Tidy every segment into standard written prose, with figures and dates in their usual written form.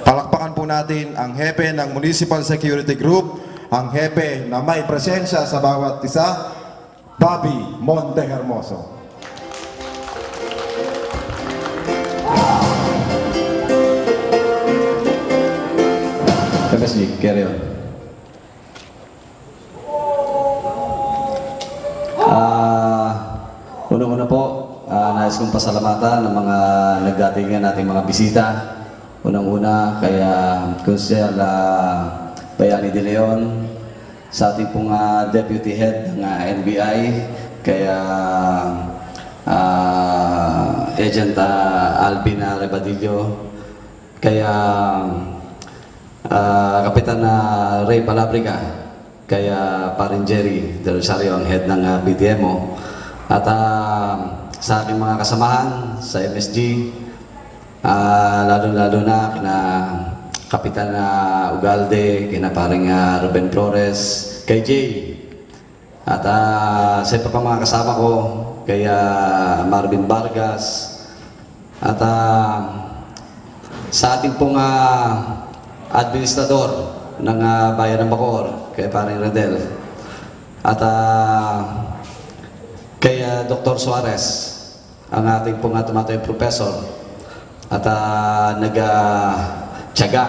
Palakpakan po natin ang hepe ng Municipal Security Group, ang hepe na may presensya sa bawat isa, Bobby Montehermoso. MSG, carry on. Unang-una po, nais kong pasalamatan ng mga nagdatingan nating mga bisita. Unang-una, kaya Consul Bayani De Leon, sa ating pong Deputy Head ng NBI, kaya Agent Alvin Rebadillo, kaya Kapitan Ray Palabrica, kaya Parin Jerry De Rosario, ang head ng BTMO, at sa aking mga kasamahan sa MSG, lalo-lalo na kina Kapitan Ugalde, kina paring Ruben Flores, kay Jay, at sa iba pa mga kasama ko, kaya Marvin Vargas, at sa ating pong administrador ng Bayan ng Bacoor, kay paring Redel, at kay Dr. Suarez, ang ating pong tumatayong professor, at nag-tiyaga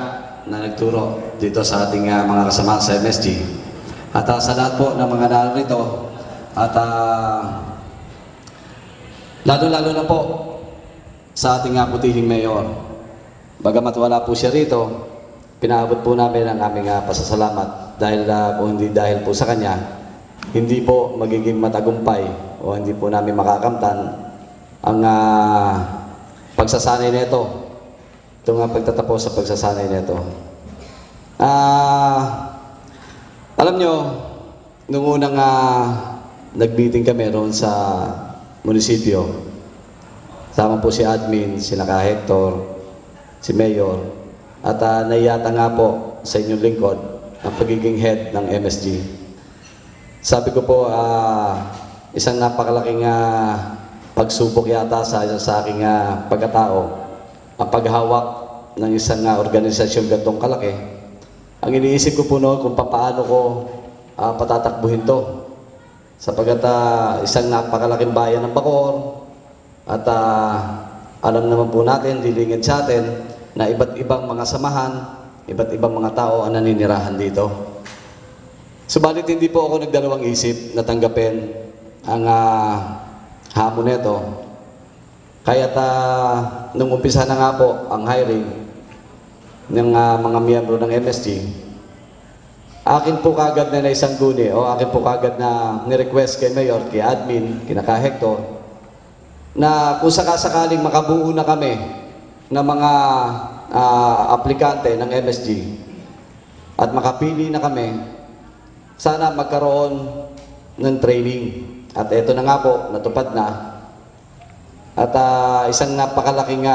na nagturo dito sa ating mga kasama sa MSG. At sa lahat po ng mga narito, at lalo-lalo na po sa ating putihing mayor. Bagamat wala po siya rito, pinaabot po namin ang aming pasasalamat dahil kung hindi dahil po sa kanya, hindi po magiging matagumpay o hindi po namin makakamtan ang pagsasanay nito, itong pagtatapos sa pagsasanay nito. Alam nyo, nung unang nag-meeting kami roon sa munisipyo, sama po si admin, si Naka Hector, si Mayor, at naiyata nga po sa inyong lingkod ang pagiging head ng MSG. Sabi ko po, isang napakalaking pagsubok yata sa aking pagkatao, ang paghawak ng isang organisasyon gantong kalaki. Ang iniisip ko po noon kung paano ko patatakbuhin to. Sapagkat isang napakalaking bayan ng Bacoor, at alam naman po natin, dilingid sa atin, na iba't ibang mga samahan, iba't ibang mga tao ang naninirahan dito. Subalit hindi po ako nagdalawang isip na tanggapin ang hamon nito. Kaya't nung umpisa na nga po ang hiring ng mga miyembro ng MSG, akin po kagad na naisangguni o akin po kagad na ni-request kay Mayor, kay admin, kina Ka Hector, na kung sakasakaling makabuo na kami ng mga aplikante ng MSG at makapili na kami, sana magkaroon ng training. At ito na nga po, natupad na. At isang napakalaking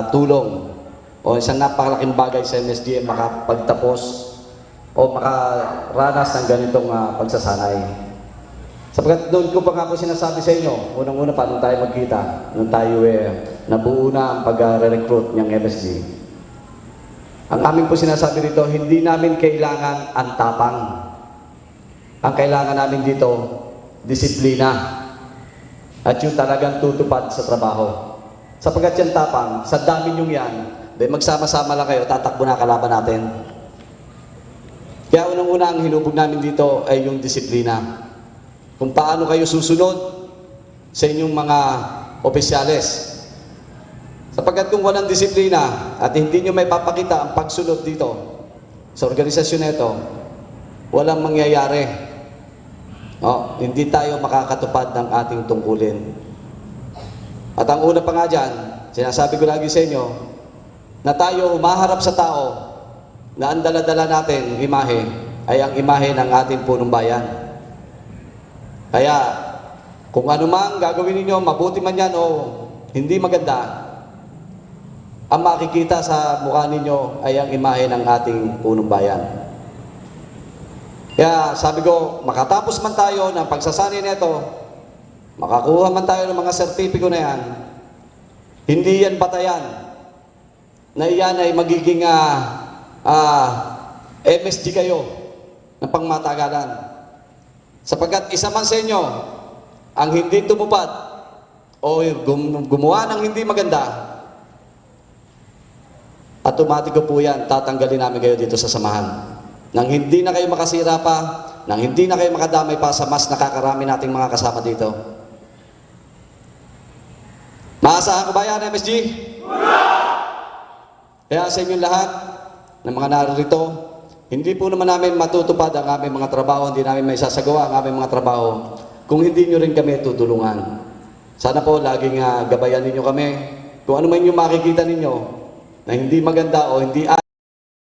tulong o isang napakalaking bagay sa MSG ay makapagtapos o makaranas ng ganitong pagsasanay. Sapagkat doon ko pa nga po sinasabi sa inyo, unang-una pa nung tayo magkita, nung tayo nabuo na ang pag-recruit ng MSG. Ang amin po sinasabi dito, hindi namin kailangan ang tapang. Ang kailangan namin dito, disiplina. At yung talagang tutupad sa trabaho. Sapagkat yung tapang, sa dami nyong yan, magsama-sama lang kayo, tatakbo na kalaban natin. Kaya unang-una ang hinubog namin dito ay yung disiplina. Kung paano kayo susunod sa inyong mga opisyales. Sapagkat kung walang disiplina at hindi nyo may papakita ang pagsunod dito sa organisasyon na ito, walang mangyayari. Hindi tayo makakatupad ng ating tungkulin. At ang una pa nga dyan, sinasabi ko lagi sa inyo, na tayo umaharap sa tao na ang dala-dala natin, imahe, ay ang imahe ng ating punong bayan. Kaya, kung ano man gagawin ninyo, mabuti man yan o hindi maganda, ang makikita sa mukha ninyo ay ang imahe ng ating punong bayan. Kaya sabi ko, makatapos man tayo ng pagsasanay nito, makakuha man tayo ng mga sertipiko na yan, hindi yan batayan na iyan ay magiging MSG kayo ng pangmatagalan. Sapagkat isa man sa inyo ang hindi tumupad o gumawa ng hindi maganda, automatiko po yan, tatanggalin namin kayo dito sa samahan. Nang hindi na kayo makasira pa, nang hindi na kayo makadamay pa sa mas nakakarami nating mga kasama dito. Maasahan ko ba yan, MSG? Kaya sa inyong lahat, ng mga naririto, hindi po naman namin matutupad ang aming mga trabaho, hindi namin may sasagawa ang aming mga trabaho kung hindi nyo rin kami tutulungan. Sana po laging gabayan ninyo kami kung ano man yung makikita ninyo na hindi maganda o hindi